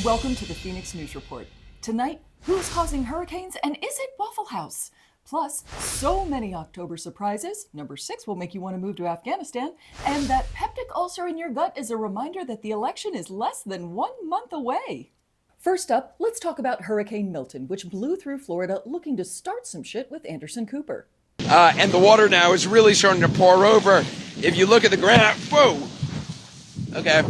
Welcome to the Fenix News Report. Tonight, who's causing hurricanes and is it Waffle House? Plus, so many October surprises. Number 6 will make you want to move to Afghanistan. And that peptic ulcer in your gut is a reminder that the election is less than 1 month away. First up, let's talk about Hurricane Milton, which blew through Florida looking to start some shit with Anderson Cooper. And the water now is really starting to pour over. If you look at the graph, whoa. Okay,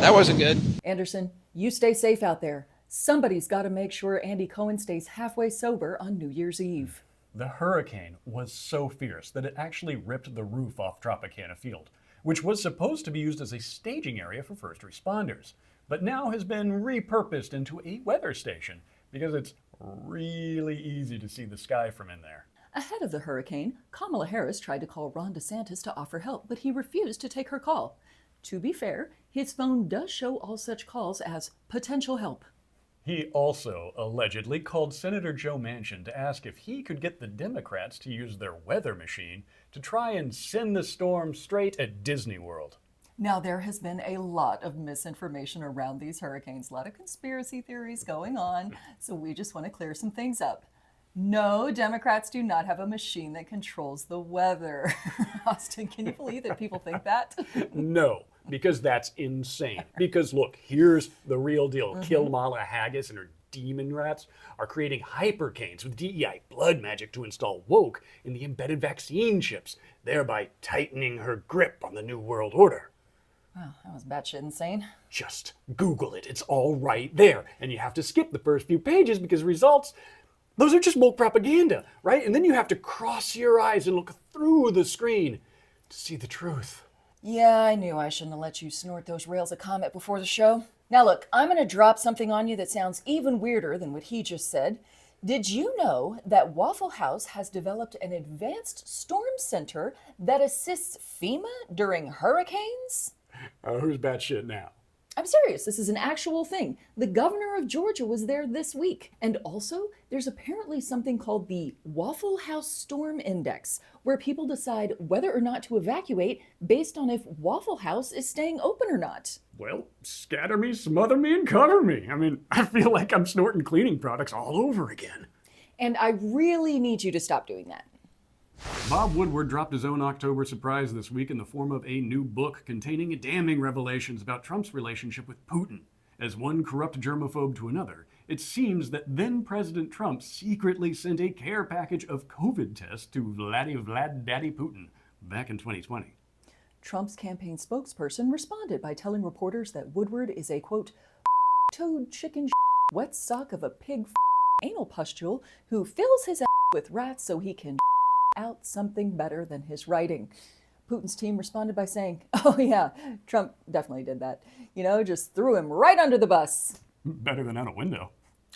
that wasn't good. Anderson, you stay safe out there. Somebody's got to make sure Andy Cohen stays halfway sober on New Year's Eve. The hurricane was so fierce that it actually ripped the roof off Tropicana Field, which was supposed to be used as a staging area for first responders, but now has been repurposed into a weather station because it's really easy to see the sky from in there. Ahead of the hurricane, Kamala Harris tried to call Ron DeSantis to offer help, but he refused to take her call. To be fair, his phone does show all such calls as potential help. He also allegedly called Senator Joe Manchin to ask if he could get the Democrats to use their weather machine to try and send the storm straight at Disney World. Now, there has been a lot of misinformation around these hurricanes, a lot of conspiracy theories going on, so we just want to clear some things up. No, Democrats do not have a machine that controls the weather. Austin, can you believe that people think that? No, because that's insane. Because look, here's the real deal. Kamala Harris and her demon rats are creating hypercanes with DEI blood magic to install woke in the embedded vaccine chips, thereby tightening her grip on the New World Order. Wow, that was batshit insane. Just Google it. It's all right there. And you have to skip the first few pages because results, those are just woke propaganda, right? And then you have to cross your eyes and look through the screen to see the truth. Yeah, I knew I shouldn't have let you snort those rails of comment before the show. Now look, I'm going to drop something on you that sounds even weirder than what he just said. Did you know that Waffle House has developed an advanced storm center that assists FEMA during hurricanes? Who's batshit now? I'm serious, this is an actual thing. The governor of Georgia was there this week. And also, there's apparently something called the Waffle House Storm Index, where people decide whether or not to evacuate based on if Waffle House is staying open or not. Well, scatter me, smother me, and cover me. I mean, I feel like I'm snorting cleaning products all over again. And I really need you to stop doing that. Bob Woodward dropped his own October surprise this week in the form of a new book containing damning revelations about Trump's relationship with Putin. As one corrupt germaphobe to another, it seems that then-President Trump secretly sent a care package of COVID tests to Vlad Daddy Putin back in 2020. Trump's campaign spokesperson responded by telling reporters that Woodward is a, quote, toad chicken wet sock of a pig anal pustule who fills his ass with rats so he can out something better than his writing. Putin's team responded by saying, oh yeah, Trump definitely did that. You know, just threw him right under the bus. Better than out a window.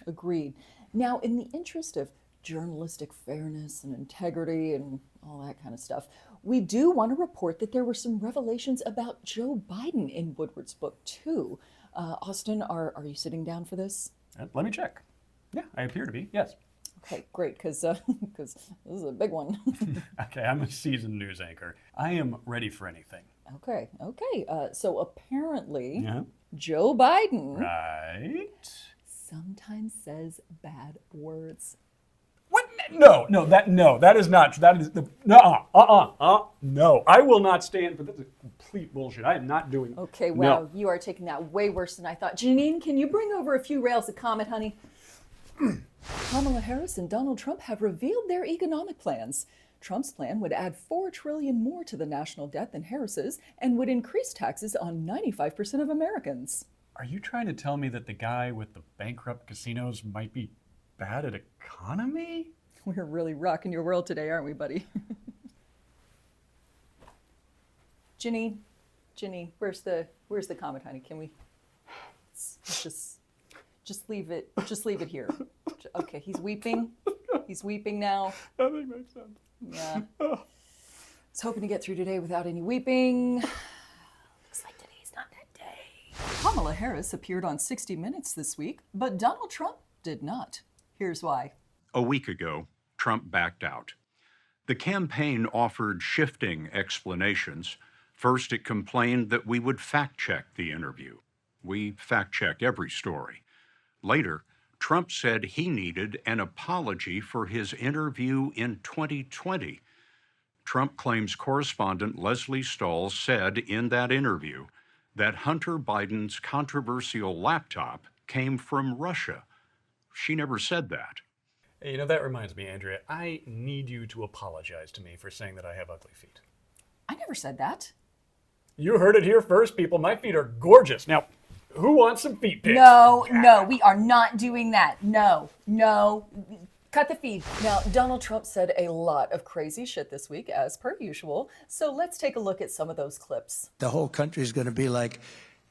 Agreed. Now, in the interest of journalistic fairness and integrity and all that kind of stuff, we do want to report that there were some revelations about Joe Biden in Woodward's book too. Austin, are you sitting down for this? Let me check. Yeah, I appear to be, yes. Okay, great, because this is a big one. Okay, I'm a seasoned news anchor. I am ready for anything. Okay. So apparently, Joe Biden sometimes says bad words. What? No, that is not, that is the, no. I will not stand for this. This is complete bullshit. I am not doing. Okay, wow, You are taking that way worse than I thought. Janine, can you bring over a few rails of comment, honey? Kamala Harris and Donald Trump have revealed their economic plans. Trump's plan would add $4 trillion more to the national debt than Harris's and would increase taxes on 95% of Americans. Are you trying to tell me that the guy with the bankrupt casinos might be bad at economy? We're really rocking your world today, aren't we, buddy? Janine, where's the comment, honey? Can we just leave it here. Okay, he's weeping. He's weeping now. That makes sense. Yeah. I was hoping to get through today without any weeping. Looks like today's not that day. Kamala Harris appeared on 60 Minutes this week, but Donald Trump did not. Here's why. A week ago, Trump backed out. The campaign offered shifting explanations. First, it complained that we would fact-check the interview. We fact-check every story. Later, Trump said he needed an apology for his interview in 2020. Trump claims correspondent Leslie Stahl said in that interview that Hunter Biden's controversial laptop came from Russia. She never said that. Hey, that reminds me, Andrea, I need you to apologize to me for saying that I have ugly feet. I never said that. You heard it here first, people. My feet are gorgeous. Now, who wants some feet pics? No, we are not doing that. No. Cut the feed. Now, Donald Trump said a lot of crazy shit this week, as per usual. So let's take a look at some of those clips. The whole country is going to be like,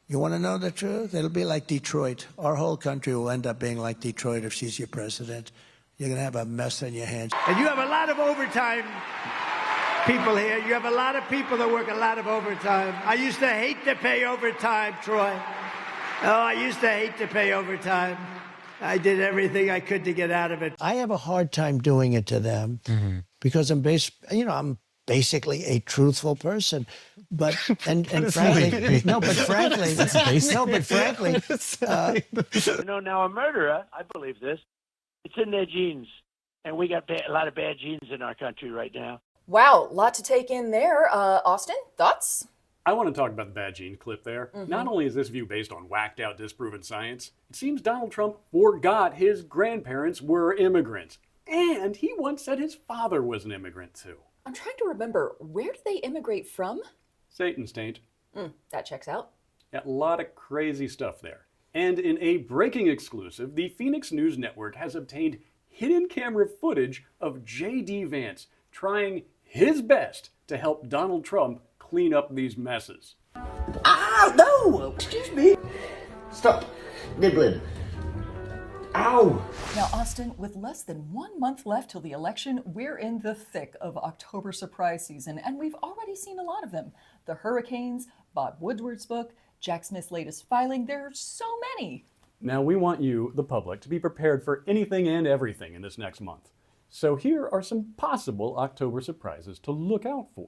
you want to know the truth? It'll be like Detroit. Our whole country will end up being like Detroit if she's your president. You're going to have a mess on your hands. And you have a lot of overtime people here. You have a lot of people that work a lot of overtime. I used to hate to pay overtime, Troy. Oh, I used to hate to pay overtime. I did everything I could to get out of it. I have a hard time doing it to them because I'm basically a truthful person. But frankly, now a murderer, I believe this, it's in their genes. And we got a lot of bad genes in our country right now. Wow, lot to take in there. Austin, thoughts? I want to talk about the bad gene clip there. Not only is this view based on whacked out, disproven science, it seems Donald Trump forgot his grandparents were immigrants. And he once said his father was an immigrant too. I'm trying to remember, where did they immigrate from? Satan's taint. That checks out. A lot of crazy stuff there. And in a breaking exclusive, the Fenix News Network has obtained hidden camera footage of J.D. Vance trying his best to help Donald Trump clean up these messes. Ow, no! Excuse me. Stop nibbling. Ow! Now, Austin, with less than 1 month left till the election, we're in the thick of October surprise season, and we've already seen a lot of them. The hurricanes, Bob Woodward's book, Jack Smith's latest filing, there are so many. Now, we want you, the public, to be prepared for anything and everything in this next month. So here are some possible October surprises to look out for.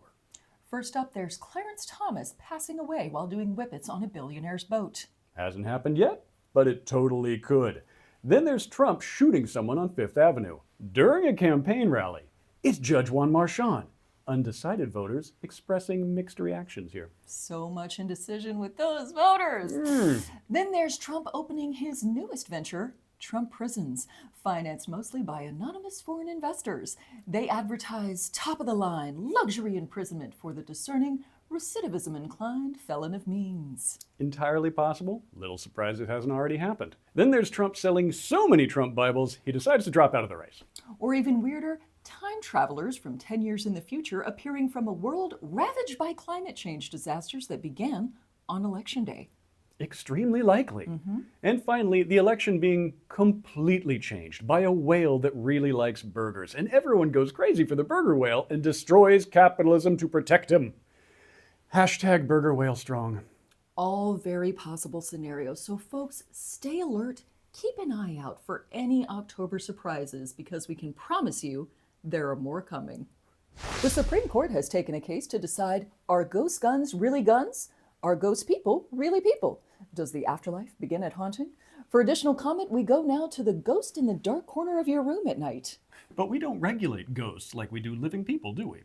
First up, there's Clarence Thomas passing away while doing whippets on a billionaire's boat. Hasn't happened yet, but it totally could. Then there's Trump shooting someone on Fifth Avenue during a campaign rally. It's Judge Juan Marchand. Undecided voters expressing mixed reactions here. So much indecision with those voters. Then there's Trump opening his newest venture, Trump Prisons, financed mostly by anonymous foreign investors. They advertise top-of-the-line luxury imprisonment for the discerning, recidivism-inclined felon of means. Entirely possible. Little surprised it hasn't already happened. Then there's Trump selling so many Trump Bibles, he decides to drop out of the race. Or even weirder, time travelers from 10 years in the future appearing from a world ravaged by climate change disasters that began on Election Day. Extremely likely. And finally, the election being completely changed by a whale that really likes burgers. And everyone goes crazy for the burger whale and destroys capitalism to protect him. Hashtag burger whale strong. All very possible scenarios. So folks, stay alert. Keep an eye out for any October surprises because we can promise you there are more coming. The Supreme Court has taken a case to decide, are ghost guns really guns? Are ghost people really people? Does the afterlife begin at haunting? For additional comment, we go now to the ghost in the dark corner of your room at night. But we don't regulate ghosts like we do living people, do we?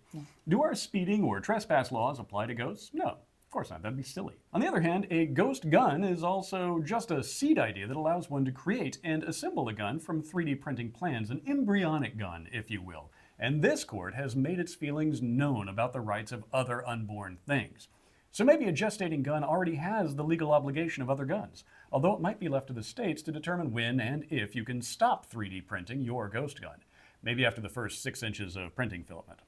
Do our speeding or trespass laws apply to ghosts? No, of course not. That'd be silly. On the other hand, a ghost gun is also just a seed idea that allows one to create and assemble a gun from 3D printing plans, an embryonic gun, if you will. And this court has made its feelings known about the rights of other unborn things. So maybe a gestating gun already has the legal obligation of other guns, although it might be left to the states to determine when and if you can stop 3D printing your ghost gun, maybe after the first 6 inches of printing filament.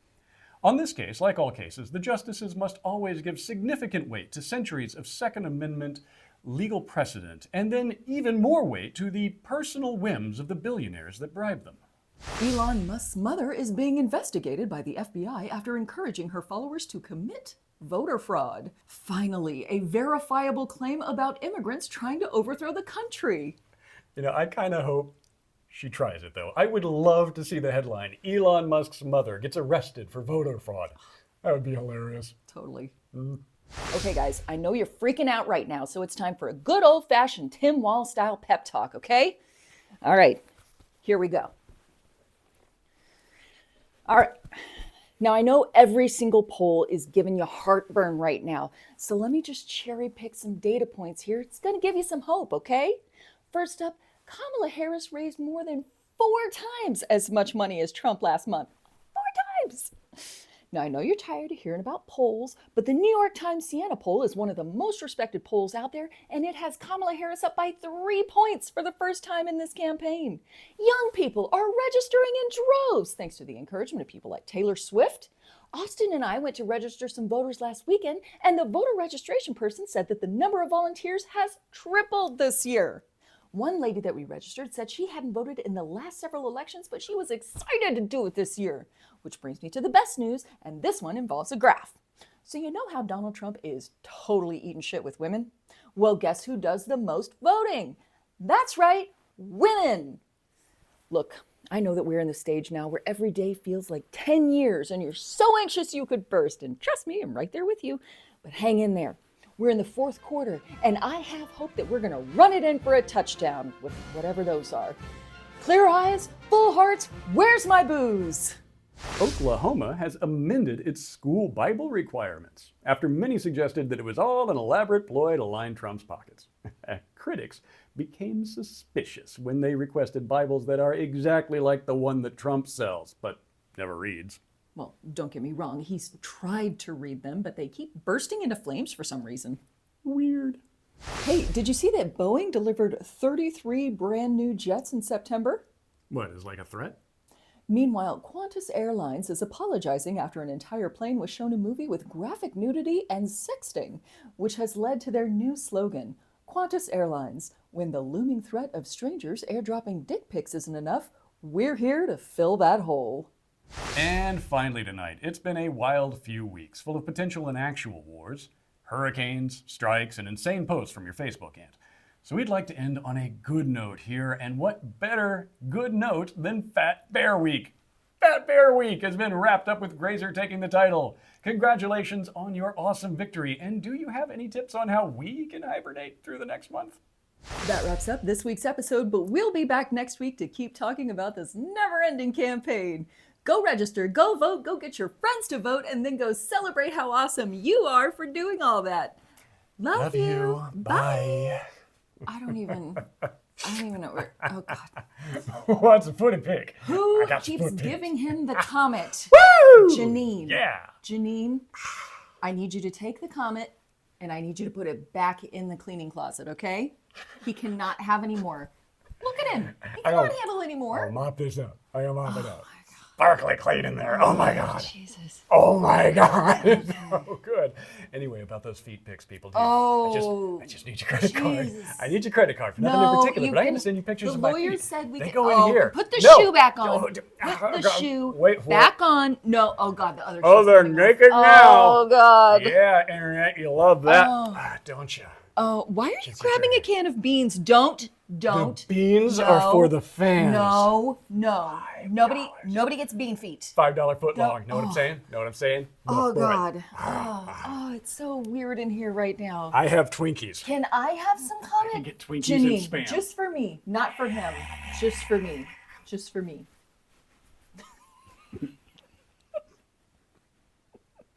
On this case, like all cases, the justices must always give significant weight to centuries of Second Amendment legal precedent, and then even more weight to the personal whims of the billionaires that bribe them. Elon Musk's mother is being investigated by the FBI after encouraging her followers to commit voter fraud. Finally, a verifiable claim about immigrants trying to overthrow the country. I kind of hope she tries it, though. I would love to see the headline, Elon Musk's mother gets arrested for voter fraud. That would be hilarious. Totally. Okay, guys, I know you're freaking out right now, so it's time for a good old-fashioned Tim Wall-style pep talk, okay? All right, here we go. All right. Now, I know every single poll is giving you heartburn right now, so let me just cherry pick some data points here. It's going to give you some hope, okay? First up, Kamala Harris raised more than 4 times as much money as Trump last month. 4 times! Now, I know you're tired of hearing about polls, but the New York Times Siena poll is one of the most respected polls out there, and it has Kamala Harris up by 3 points for the first time in this campaign. Young people are registering in droves, thanks to the encouragement of people like Taylor Swift. Austin and I went to register some voters last weekend, and the voter registration person said that the number of volunteers has tripled this year. One lady that we registered said she hadn't voted in the last several elections, but she was excited to do it this year. Which brings me to the best news, and this one involves a graph. So you know how Donald Trump is totally eating shit with women? Well, guess who does the most voting? That's right, women. Look, I know that we're in the stage now where every day feels like 10 years, and you're so anxious you could burst. And trust me, I'm right there with you, but hang in there. We're in the 4th quarter, and I have hope that we're going to run it in for a touchdown, with whatever those are. Clear eyes, full hearts, where's my booze? Oklahoma has amended its school Bible requirements after many suggested that it was all an elaborate ploy to line Trump's pockets. Critics became suspicious when they requested Bibles that are exactly like the one that Trump sells, but never reads. Well, don't get me wrong, he's tried to read them, but they keep bursting into flames for some reason. Weird. Hey, did you see that Boeing delivered 33 brand new jets in September? What, is like a threat? Meanwhile, Qantas Airlines is apologizing after an entire plane was shown a movie with graphic nudity and sexting, which has led to their new slogan, Qantas Airlines, when the looming threat of strangers airdropping dick pics isn't enough, we're here to fill that hole. And finally tonight, it's been a wild few weeks, full of potential and actual wars, hurricanes, strikes, and insane posts from your Facebook aunt. So we'd like to end on a good note here, and what better good note than Fat Bear Week? Fat Bear Week has been wrapped up with Grazer taking the title. Congratulations on your awesome victory, and do you have any tips on how we can hibernate through the next month? That wraps up this week's episode, but we'll be back next week to keep talking about this never-ending campaign. Go register, go vote, go get your friends to vote, and then go celebrate how awesome you are for doing all that. Love you. Bye. I don't even know where. Oh, God. What's a footy pig? Who keeps giving him the comet? Woo! Janine. Yeah. Janine, I need you to take the comet and I need you to put it back in the cleaning closet, okay? He cannot have any more. Look at him. He cannot handle any more. I'll mop this up. I am mop it up. Sparkly clean in there. Oh my God. Jesus. Oh my God. Oh, good. Anyway, about those feet pics, people. Oh. I just need your credit card. Jesus. I need your credit card for nothing in particular, but I can send you pictures of my feet. The lawyer said we they can. go in here. Put the No. shoe back on. Oh, Put the shoe Wait, back on. No. Oh God, the other. Oh, shoe's they're coming naked off. now. Oh God. Yeah, internet, you love that, Oh. don't you? Oh, why are you grabbing a can of beans? Don't. The beans are for the fans. No. Nobody gets bean feet. $5 foot long. Know what I'm saying? Know what I'm saying? Oh Go for it. God. Oh, it's so weird in here right now. I have Twinkies. Can I have some comment? can get Twinkies Janine, and Spam. just for me, not for him. Just for me. Just for me.